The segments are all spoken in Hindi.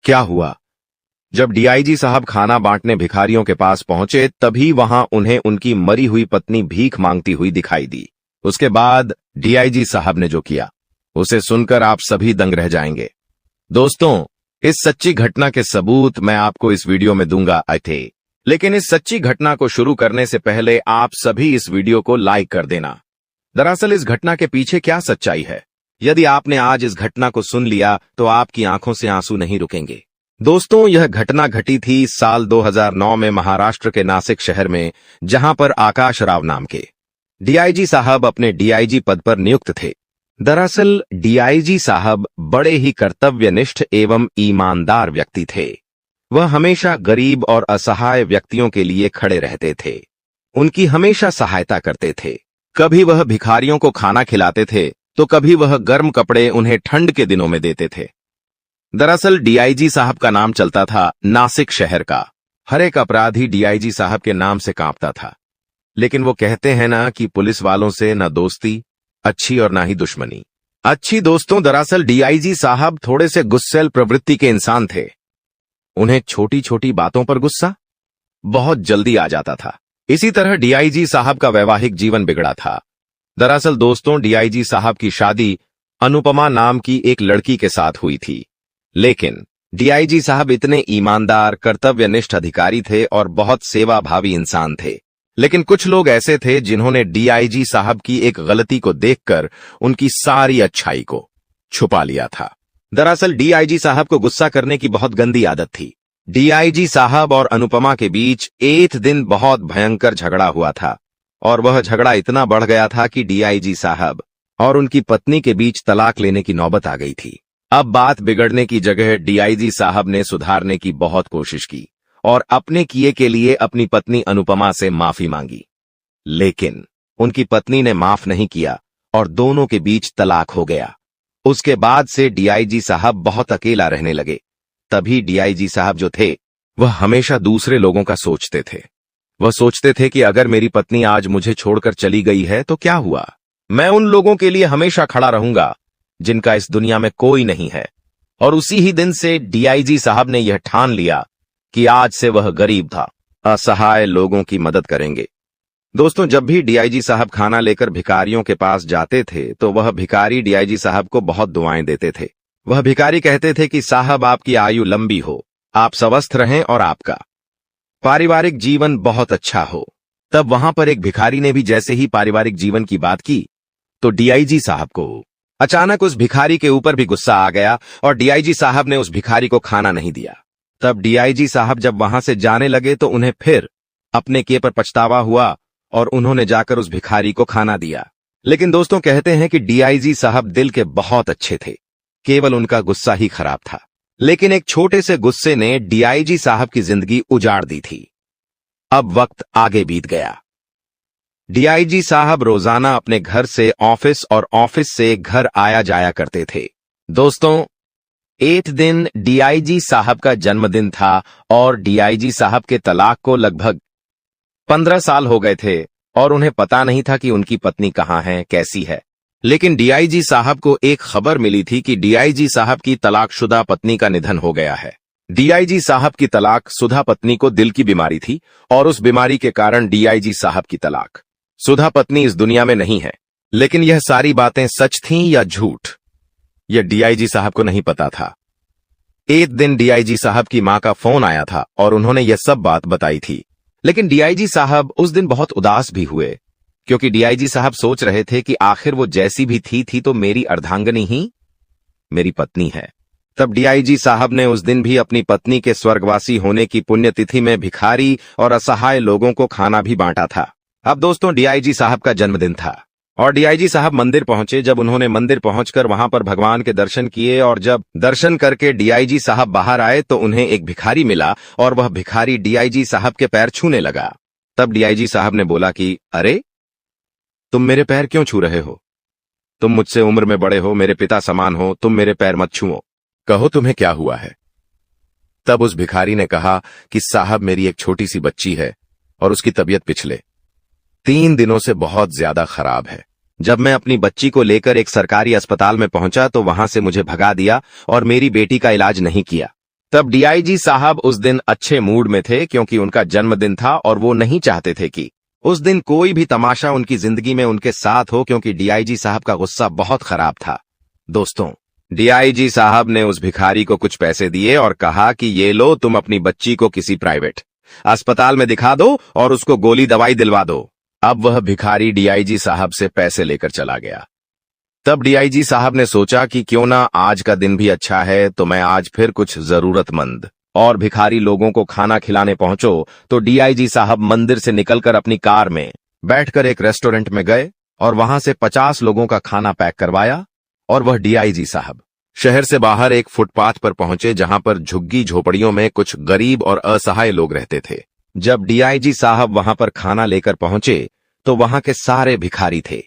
क्या हुआ? जब डीआईजी साहब खाना बांटने भिखारियों के पास पहुंचे तभी वहां उन्हें उनकी मरी हुई पत्नी भीख मांगती हुई दिखाई दी। उसके बाद डीआईजी साहब ने जो किया उसे सुनकर आप सभी दंग रह जाएंगे। दोस्तों, इस सच्ची घटना के सबूत मैं आपको इस वीडियो में दूंगा थे, लेकिन इस सच्ची घटना को शुरू करने से पहले आप सभी इस वीडियो को लाइक कर देना। दरअसल इस घटना के पीछे क्या सच्चाई है? यदि आपने आज इस घटना को सुन लिया तो आपकी आंखों से आंसू नहीं रुकेंगे। दोस्तों, यह घटना घटी थी साल 2009 में महाराष्ट्र के नासिक शहर में, जहां पर आकाश राव नाम के डीआईजी साहब अपने डीआईजी पद पर नियुक्त थे। दरअसल डीआईजी साहब बड़े ही कर्तव्यनिष्ठ एवं ईमानदार व्यक्ति थे। वह हमेशा गरीब और असहाय व्यक्तियों के लिए खड़े रहते थे, उनकी हमेशा सहायता करते थे। कभी वह भिखारियों को खाना खिलाते थे तो कभी वह गर्म कपड़े उन्हें ठंड के दिनों में देते थे। दरअसल डीआईजी साहब का नाम चलता था नासिक शहर का। हर एक अपराधी डीआईजी साहब के नाम से कांपता था। लेकिन वो कहते हैं ना कि पुलिस वालों से न दोस्ती अच्छी और ना ही दुश्मनी अच्छी। दोस्तों, दरअसल डीआईजी साहब थोड़े से गुस्सैल प्रवृत्ति के इंसान थे। उन्हें छोटी छोटी बातों पर गुस्सा बहुत जल्दी आ जाता था। इसी तरह डीआईजी साहब का वैवाहिक जीवन बिगड़ा था। दरअसल दोस्तों, डीआईजी साहब की शादी अनुपमा नाम की एक लड़की के साथ हुई थी। लेकिन डीआईजी साहब इतने ईमानदार कर्तव्यनिष्ठ अधिकारी थे और बहुत सेवाभावी इंसान थे। लेकिन कुछ लोग ऐसे थे जिन्होंने डीआईजी साहब की एक गलती को देखकर उनकी सारी अच्छाई को छुपा लिया था। दरअसल डीआईजी साहब को गुस्सा करने की बहुत गंदी आदत थी। डीआईजी साहब और अनुपमा के बीच एक दिन बहुत भयंकर झगड़ा हुआ था और वह झगड़ा इतना बढ़ गया था कि डीआईजी साहब और उनकी पत्नी के बीच तलाक लेने की नौबत आ गई थी। अब बात बिगड़ने की जगह डीआईजी साहब ने सुधारने की बहुत कोशिश की और अपने किए के लिए अपनी पत्नी अनुपमा से माफी मांगी। लेकिन उनकी पत्नी ने माफ नहीं किया और दोनों के बीच तलाक हो गया। उसके बाद से डीआईजी साहब बहुत अकेला रहने लगे। तभी डीआईजी साहब जो थे वह हमेशा दूसरे लोगों का सोचते थे। वह सोचते थे कि अगर मेरी पत्नी आज मुझे छोड़कर चली गई है तो क्या हुआ, मैं उन लोगों के लिए हमेशा खड़ा रहूंगा जिनका इस दुनिया में कोई नहीं है। और उसी ही दिन से डीआईजी साहब ने यह ठान लिया कि आज से वह गरीब था, असहाय लोगों की मदद करेंगे। दोस्तों, जब भी डीआईजी साहब खाना लेकर भिखारियों के पास जाते थे तो वह भिखारी डीआईजी साहब को बहुत दुआएं देते थे। वह भिखारी कहते थे कि साहब आपकी आयु लंबी हो, आप स्वस्थ रहें और आपका पारिवारिक जीवन बहुत अच्छा हो। तब वहां पर एक भिखारी ने भी जैसे ही पारिवारिक जीवन की बात की तो डीआईजी साहब को अचानक उस भिखारी के ऊपर भी गुस्सा आ गया और डीआईजी साहब ने उस भिखारी को खाना नहीं दिया। तब डीआईजी साहब जब वहां से जाने लगे तो उन्हें फिर अपने किए पर पछतावा हुआ और उन्होंने जाकर उस भिखारी को खाना दिया। लेकिन दोस्तों, कहते हैं कि डीआईजी साहब दिल के बहुत अच्छे थे, केवल उनका गुस्सा ही खराब था। लेकिन एक छोटे से गुस्से ने डीआईजी साहब की जिंदगी उजाड़ दी थी। अब वक्त आगे बीत गया। डीआईजी साहब रोजाना अपने घर से ऑफिस और ऑफिस से घर आया जाया करते थे। दोस्तों, एक दिन डीआईजी साहब का जन्मदिन था और डीआईजी साहब के तलाक को लगभग 15 साल हो गए थे और उन्हें पता नहीं था कि उनकी पत्नी कहां है, कैसी है। लेकिन डीआईजी साहब को एक खबर मिली थी कि डीआईजी साहब की तलाकशुदा पत्नी का निधन हो गया है। डीआईजी साहब की तलाकशुदा पत्नी को दिल की बीमारी थी और उस बीमारी के कारण डीआईजी साहब की तलाकशुदा पत्नी इस दुनिया में नहीं है। लेकिन यह सारी बातें सच थीं या झूठ, यह डीआईजी साहब को नहीं पता था। एक दिन डीआईजी साहब की मां का फोन आया था और उन्होंने यह सब बात बताई थी। लेकिन डीआईजी साहब उस दिन बहुत उदास भी हुए, क्योंकि डीआईजी साहब सोच रहे थे कि आखिर वो जैसी भी थी तो मेरी अर्धांगिनी ही मेरी पत्नी है। तब डीआईजी साहब ने उस दिन भी अपनी पत्नी के स्वर्गवासी होने की पुण्यतिथि में भिखारी और असहाय लोगों को खाना भी बांटा था। अब दोस्तों, डीआईजी साहब का जन्मदिन था और डीआईजी साहब मंदिर पहुंचे। जब उन्होंने मंदिर पहुंचकर वहां पर भगवान के दर्शन किए और जब दर्शन करके डीआईजी साहब बाहर आए तो उन्हें एक भिखारी मिला और वह भिखारी डीआईजी साहब के पैर छूने लगा। तब डीआईजी साहब ने बोला कि अरे, तुम मेरे पैर क्यों छू रहे हो? तुम मुझसे उम्र में बड़े हो, मेरे पिता समान हो, तुम मेरे पैर मत छुओ, कहो तुम्हें क्या हुआ है। तब उस भिखारी ने कहा कि साहब, मेरी एक छोटी सी बच्ची है और उसकी तबीयत पिछले 3 दिनों से बहुत ज्यादा खराब है। जब मैं अपनी बच्ची को लेकर एक सरकारी अस्पताल में पहुंचा तो वहां से मुझे भगा दिया और मेरी बेटी का इलाज नहीं किया। तब डीआईजी साहब उस दिन अच्छे मूड में थे क्योंकि उनका जन्मदिन था और वो नहीं चाहते थे कि उस दिन कोई भी तमाशा उनकी जिंदगी में उनके साथ हो, क्योंकि डीआईजी साहब का गुस्सा बहुत खराब था। दोस्तों, डीआईजी साहब ने उस भिखारी को कुछ पैसे दिए और कहा कि ये लो, तुम अपनी बच्ची को किसी प्राइवेट अस्पताल में दिखा दो और उसको गोली दवाई दिलवा दो। अब वह भिखारी डीआईजी साहब से पैसे लेकर चला गया। तब डीआईजी साहब ने सोचा कि क्यों ना आज का दिन भी अच्छा है, तो मैं आज फिर कुछ जरूरतमंद और भिखारी लोगों को खाना खिलाने पहुंचो। तो डीआईजी साहब मंदिर से निकलकर अपनी कार में बैठकर एक रेस्टोरेंट में गए और वहां से 50 लोगों का खाना पैक करवाया। और वह डीआईजी साहब शहर से बाहर एक फुटपाथ पर पहुंचे जहां पर झुग्गी झोपड़ियों में कुछ गरीब और असहाय लोग रहते थे। जब डीआईजी साहब वहां पर खाना लेकर पहुंचे तो वहां के सारे भिखारी थे।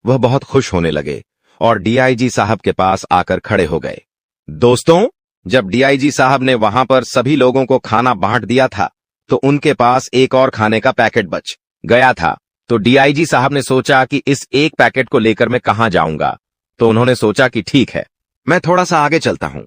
वह बहुत खुश होने लगे और डीआईजी साहब के पास आकर खड़े हो गए। दोस्तों, जब डीआईजी साहब ने वहां पर सभी लोगों को खाना बांट दिया था तो उनके पास एक और खाने का पैकेट बच गया था। तो डीआईजी साहब ने सोचा कि इस एक पैकेट को लेकर मैं कहां जाऊंगा। तो उन्होंने सोचा कि ठीक है, मैं थोड़ा सा आगे चलता हूं,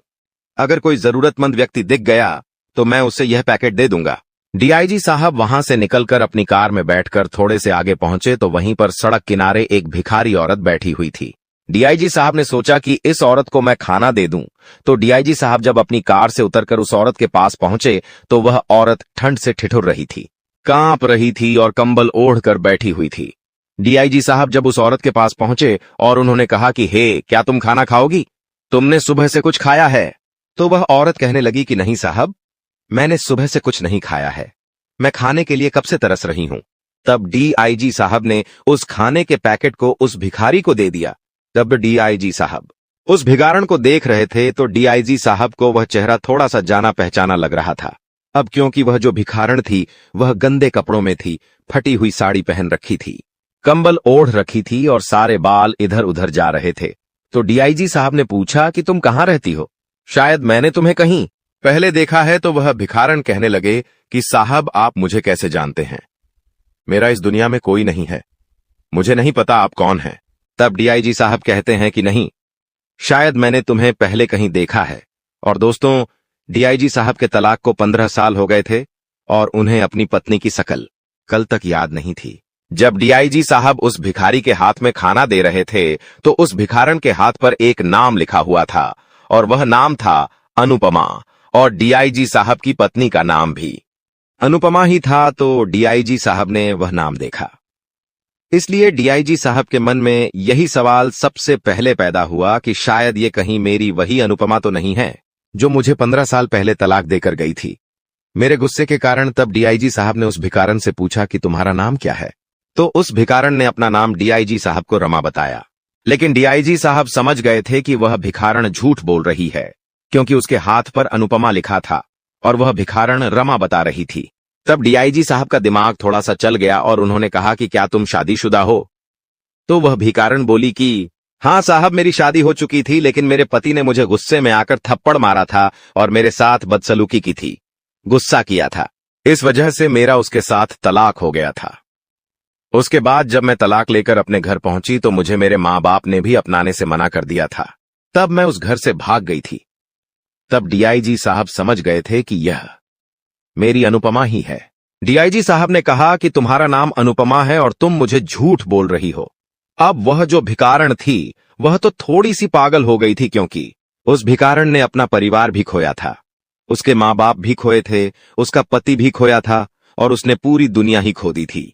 अगर कोई जरूरतमंद व्यक्ति दिख गया तो मैं उसे यह पैकेट दे दूंगा। डीआईजी साहब वहां से निकलकर अपनी कार में बैठकर थोड़े से आगे पहुंचे तो वहीं पर सड़क किनारे एक भिखारी औरत बैठी हुई थी। डीआईजी साहब ने सोचा कि इस औरत को मैं खाना दे दूं। तो डीआईजी साहब जब अपनी कार से उतरकर उस औरत के पास पहुंचे तो वह औरत ठंड से ठिठुर रही थी, कांप रही थी और कंबल ओढ़कर बैठी हुई थी। डीआईजी साहब जब उस औरत के पास पहुंचे और उन्होंने कहा कि हे, क्या तुम खाना खाओगी? तुमने सुबह से कुछ खाया है? तो वह औरत कहने लगी कि नहीं साहब, मैंने सुबह से कुछ नहीं खाया है, मैं खाने के लिए कब से तरस रही हूं। तब डीआईजी साहब ने उस खाने के पैकेट को उस भिखारी को दे दिया। तब डीआईजी साहब उस भिखारन को देख रहे थे तो डीआईजी साहब को वह चेहरा थोड़ा सा जाना पहचाना लग रहा था। अब क्योंकि वह जो भिखारन थी वह गंदे कपड़ों में थी, फटी हुई साड़ी पहन रखी थी, कंबल ओढ़ रखी थी और सारे बाल इधर उधर जा रहे थे। तो डीआईजी साहब ने पूछा कि तुम कहां रहती हो? शायद मैंने तुम्हें कहीं पहले देखा है। तो वह भिखारन कहने लगे कि साहब, आप मुझे कैसे जानते हैं? मेरा इस दुनिया में कोई नहीं है, मुझे नहीं पता आप कौन हैं। तब डीआईजी साहब कहते हैं कि नहीं, शायद मैंने तुम्हें पहले कहीं देखा है। और दोस्तों, डीआईजी साहब के तलाक को 15 साल हो गए थे और उन्हें अपनी पत्नी की शकल कल तक याद नहीं थी। जब डीआईजी साहब उस भिखारी के हाथ में खाना दे रहे थे तो उस भिखारन के हाथ पर एक नाम लिखा हुआ था और वह नाम था अनुपमा, और डीआईजी साहब की पत्नी का नाम भी अनुपमा ही था। तो डीआईजी साहब ने वह नाम देखा, इसलिए डीआईजी साहब के मन में यही सवाल सबसे पहले पैदा हुआ कि शायद ये कहीं मेरी वही अनुपमा तो नहीं है जो मुझे 15 साल पहले तलाक देकर गई थी। मेरे गुस्से के कारण तब डीआईजी साहब ने उस भिखारन से पूछा कि तुम्हारा नाम क्या है? तो उस भिखारन ने अपना नाम डीआईजी साहब को रमा बताया। लेकिन डीआईजी साहब समझ गए थे कि वह भिखारन झूठ बोल रही है, क्योंकि उसके हाथ पर अनुपमा लिखा था और वह भिखारन रमा बता रही थी। तब डीआईजी साहब का दिमाग थोड़ा सा चल गया और उन्होंने कहा कि क्या तुम शादीशुदा हो? तो वह भिखारन बोली कि हाँ साहब, मेरी शादी हो चुकी थी, लेकिन मेरे पति ने मुझे गुस्से में आकर थप्पड़ मारा था और मेरे साथ बदसलूकी की थी, गुस्सा किया था, इस वजह से मेरा उसके साथ तलाक हो गया था। उसके बाद जब मैं तलाक लेकर अपने घर पहुंची तो मुझे मेरे माँ बाप ने भी अपनाने से मना कर दिया था। तब मैं उस घर से भाग गई थी। तब डीआईजी साहब समझ गए थे कि यह मेरी अनुपमा ही है। डीआईजी साहब ने कहा कि तुम्हारा नाम अनुपमा है और तुम मुझे झूठ बोल रही हो। अब वह जो भिखारन थी वह तो थोड़ी सी पागल हो गई थी, क्योंकि उस भिखारन ने अपना परिवार भी खोया था, उसके माँ बाप भी खोए थे, उसका पति भी खोया था और उसने पूरी दुनिया ही खो दी थी।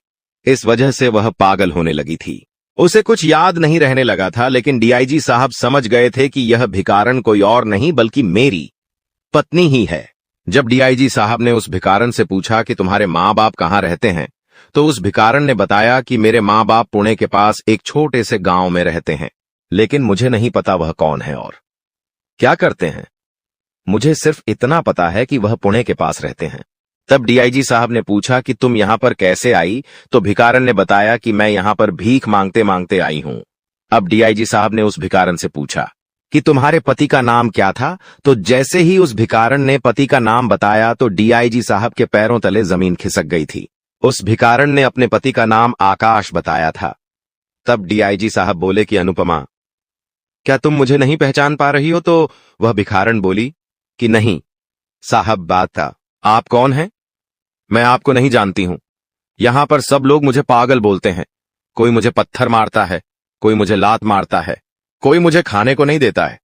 इस वजह से वह पागल होने लगी थी, उसे कुछ याद नहीं रहने लगा था। लेकिन डीआईजी साहब समझ गए थे कि यह भिखारन कोई और नहीं बल्कि मेरी पत्नी ही है। जब डीआईजी साहब ने उस भिखारन से पूछा कि तुम्हारे माँ बाप कहाँ रहते हैं, तो उस भिखारन ने बताया कि मेरे माँ बाप पुणे के पास एक छोटे से गांव में रहते हैं, लेकिन मुझे नहीं पता वह कौन है और क्या करते हैं। मुझे सिर्फ इतना पता है कि वह पुणे के पास रहते हैं। तब डीआईजी साहब ने पूछा कि तुम यहां पर कैसे आई? तो भिखारन ने बताया कि मैं यहां पर भीख मांगते मांगते आई हूं। अब डीआईजी साहब ने उस भिखारन से पूछा कि तुम्हारे पति का नाम क्या था? तो जैसे ही उस भिखारन ने पति का नाम बताया तो डीआईजी साहब के पैरों तले जमीन खिसक गई थी। उस भिखारन ने अपने पति का नाम आकाश बताया था। तब डीआईजी साहब बोले कि अनुपमा, क्या तुम मुझे नहीं पहचान पा रही हो? तो वह भिखारन बोली कि नहीं, साहब बात था, आप कौन हैं? मैं आपको नहीं जानती हूं। यहां पर सब लोग मुझे पागल बोलते हैं। कोई मुझे पत्थर मारता है, कोई मुझे लात मारता है, कोई मुझे खाने को नहीं देता है।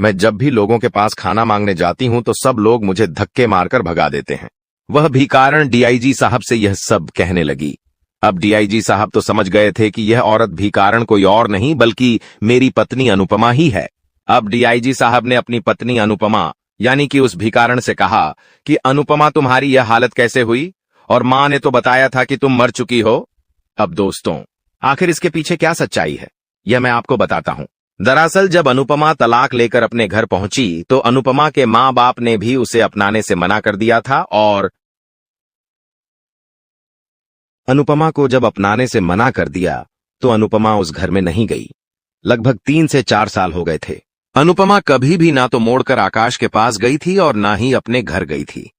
मैं जब भी लोगों के पास खाना मांगने जाती हूं तो सब लोग मुझे धक्के मारकर भगा देते हैं। वह भिखारण डीआईजी साहब से यह सब कहने लगी। अब डीआईजी साहब तो समझ गए थे कि यह औरत भिखारण कोई और नहीं बल्कि मेरी पत्नी अनुपमा ही है। अब डीआईजी साहब ने अपनी पत्नी अनुपमा यानी कि उस भिखारण से कहा कि अनुपमा, तुम्हारी यह हालत कैसे हुई? और मां ने तो बताया था कि तुम मर चुकी हो। अब दोस्तों, आखिर इसके पीछे क्या सच्चाई है, यह मैं आपको बताता हूं। दरअसल जब अनुपमा तलाक लेकर अपने घर पहुंची तो अनुपमा के मां बाप ने भी उसे अपनाने से मना कर दिया था और अनुपमा को जब अपनाने से मना कर दिया तो अनुपमा उस घर में नहीं गई। लगभग 3 से 4 साल हो गए थे। अनुपमा कभी भी ना तो मोड़कर आकाश के पास गई थी और ना ही अपने घर गई थी।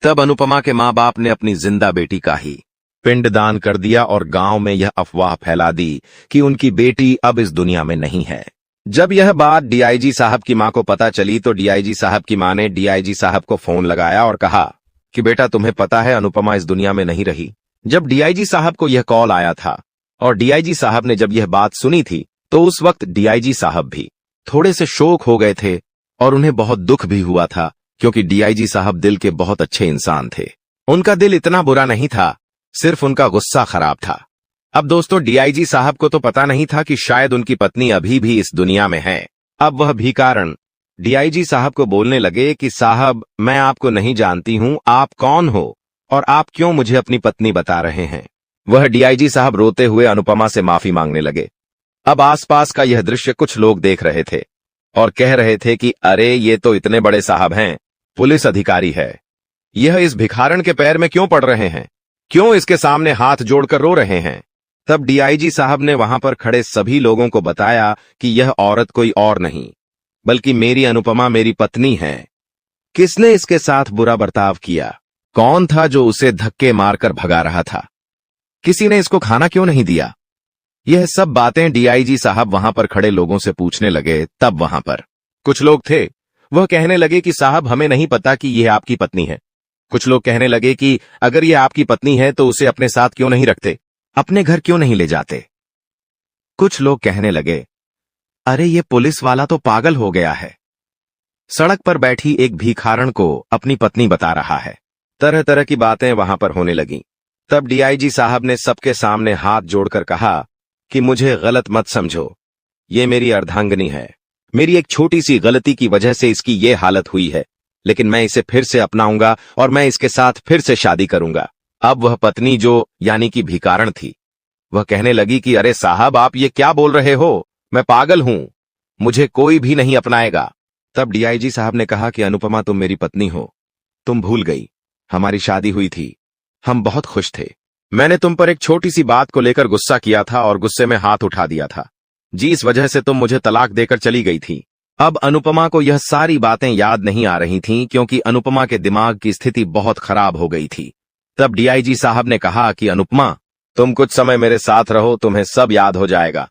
तब अनुपमा के मां बाप ने अपनी जिंदा बेटी का ही पिंडदान कर दिया और गांव में यह अफवाह फैला दी कि उनकी बेटी अब इस दुनिया में नहीं है। जब यह बात डीआईजी साहब की मां को पता चली तो डीआईजी साहब की मां ने डीआईजी साहब को फोन लगाया और कहा कि बेटा, तुम्हें पता है अनुपमा इस दुनिया में नहीं रही। जब डीआईजी साहब को यह कॉल आया था और डीआईजी साहब ने जब यह बात सुनी थी तो उस वक्त डीआईजी साहब भी थोड़े से शोक हो गए थे और उन्हें बहुत दुख भी हुआ था, क्योंकि डीआईजी साहब दिल के बहुत अच्छे इंसान थे। उनका दिल इतना बुरा नहीं था, सिर्फ उनका गुस्सा खराब था। अब दोस्तों, डीआईजी साहब को तो पता नहीं था कि शायद उनकी पत्नी अभी भी इस दुनिया में है। अब वह भिखारण डीआईजी साहब को बोलने लगे कि साहब, मैं आपको नहीं जानती हूं, आप कौन हो और आप क्यों मुझे अपनी पत्नी बता रहे हैं? वह डीआईजी साहब रोते हुए अनुपमा से माफी मांगने लगे। अब आसपास का यह दृश्य कुछ लोग देख रहे थे और कह रहे थे कि अरे, ये तो इतने बड़े साहब हैं, पुलिस अधिकारी है, यह इस भिखारण के पैर में क्यों पड़ रहे हैं, क्यों इसके सामने हाथ जोड़कर रो रहे हैं? तब डीआईजी साहब ने वहां पर खड़े सभी लोगों को बताया कि यह औरत कोई और नहीं बल्कि मेरी अनुपमा मेरी पत्नी है। किसने इसके साथ बुरा बर्ताव किया? कौन था जो उसे धक्के मारकर भगा रहा था? किसी ने इसको खाना क्यों नहीं दिया? यह सब बातें डीआईजी साहब वहां पर खड़े लोगों से पूछने लगे। तब वहां पर कुछ लोग थे, वह कहने लगे कि साहब, हमें नहीं पता कि यह आपकी पत्नी है। कुछ लोग कहने लगे कि अगर यह आपकी पत्नी है तो उसे अपने साथ क्यों नहीं रखते, अपने घर क्यों नहीं ले जाते? कुछ लोग कहने लगे, अरे, ये पुलिस वाला तो पागल हो गया है, सड़क पर बैठी एक भिखारण को अपनी पत्नी बता रहा है। तरह तरह की बातें वहां पर होने लगीं। तब डीआईजी साहब ने सबके सामने हाथ जोड़कर कहा कि मुझे गलत मत समझो, ये मेरी अर्धांगिनी है, मेरी एक छोटी सी गलती की वजह से इसकी ये हालत हुई है, लेकिन मैं इसे फिर से अपनाऊंगा और मैं इसके साथ फिर से शादी करूंगा। अब वह पत्नी जो यानी कि भिखारण थी, वह कहने लगी कि अरे साहब, आप ये क्या बोल रहे हो, मैं पागल हूं, मुझे कोई भी नहीं अपनाएगा। तब डीआईजी साहब ने कहा कि अनुपमा, तुम मेरी पत्नी हो, तुम भूल गई, हमारी शादी हुई थी, हम बहुत खुश थे, मैंने तुम पर एक छोटी सी बात को लेकर गुस्सा किया था और गुस्से में हाथ उठा दिया था जी, इस वजह से तुम मुझे तलाक देकर चली गई थी। अब अनुपमा को यह सारी बातें याद नहीं आ रही थीं, क्योंकि अनुपमा के दिमाग की स्थिति बहुत खराब हो गई थी। तब डीआईजी साहब ने कहा कि अनुपमा, तुम कुछ समय मेरे साथ रहो, तुम्हें सब याद हो जाएगा।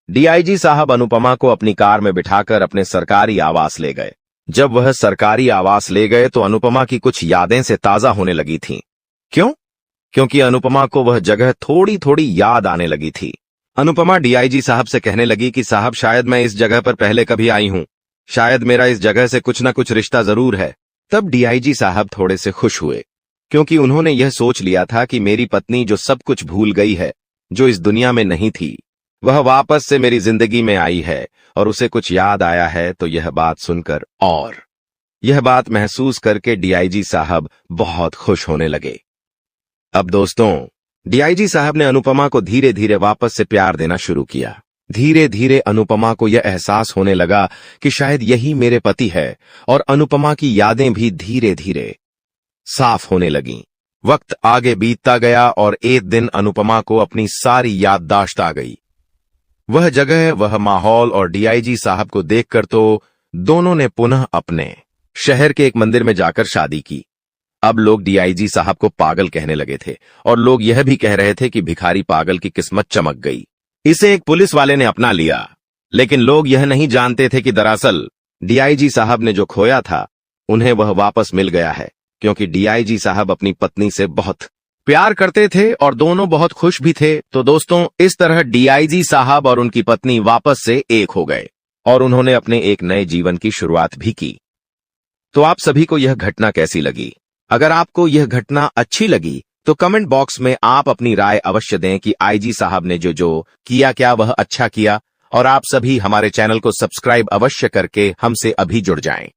डीआईजी साहब अनुपमा को अपनी कार में बिठाकर अपने सरकारी आवास ले गए। जब वह सरकारी आवास ले गए तो अनुपमा की कुछ यादें से ताजा होने लगी थीं। क्यों? क्योंकि अनुपमा को वह जगह थोड़ी थोड़ी याद आने लगी थी। अनुपमा डीआईजी साहब से कहने लगी कि साहब, शायद मैं इस जगह पर पहले कभी आई हूं, शायद मेरा इस जगह से कुछ न कुछ रिश्ता जरूर है। तब डीआईजी साहब थोड़े से खुश हुए, क्योंकि उन्होंने यह सोच लिया था कि मेरी पत्नी जो सब कुछ भूल गई है, जो इस दुनिया में नहीं थी, वह वापस से मेरी जिंदगी में आई है और उसे कुछ याद आया है। तो यह बात सुनकर और यह बात महसूस करके डीआईजी साहब बहुत खुश होने लगे। अब दोस्तों, डीआईजी साहब ने अनुपमा को धीरे धीरे वापस से प्यार देना शुरू किया। धीरे धीरे अनुपमा को यह एहसास होने लगा कि शायद यही मेरे पति है और अनुपमा की यादें भी धीरे धीरे साफ होने लगीं। वक्त आगे बीतता गया और एक दिन अनुपमा को अपनी सारी याददाश्त आ गई। वह जगह, वह माहौल और डीआईजी साहब को देखकर तो दोनों ने पुनः अपने शहर के एक मंदिर में जाकर शादी की। अब लोग डीआईजी साहब को पागल कहने लगे थे और लोग यह भी कह रहे थे कि भिखारी पागल की किस्मत चमक गई, इसे एक पुलिस वाले ने अपना लिया। लेकिन लोग यह नहीं जानते थे कि दरअसल डीआईजी साहब ने जो खोया था उन्हें वह वापस मिल गया है, क्योंकि डीआईजी साहब अपनी पत्नी से बहुत प्यार करते थे और दोनों बहुत खुश भी थे। तो दोस्तों, इस तरह डीआईजी साहब और उनकी पत्नी वापस से एक हो गए और उन्होंने अपने एक नए जीवन की शुरुआत भी की। तो आप सभी को यह घटना कैसी लगी? अगर आपको यह घटना अच्छी लगी तो कमेंट बॉक्स में आप अपनी राय अवश्य दें कि आईजी साहब ने जो किया क्या वह अच्छा किया। और आप सभी हमारे चैनल को सब्सक्राइब अवश्य करके हमसे अभी जुड़ जाएं।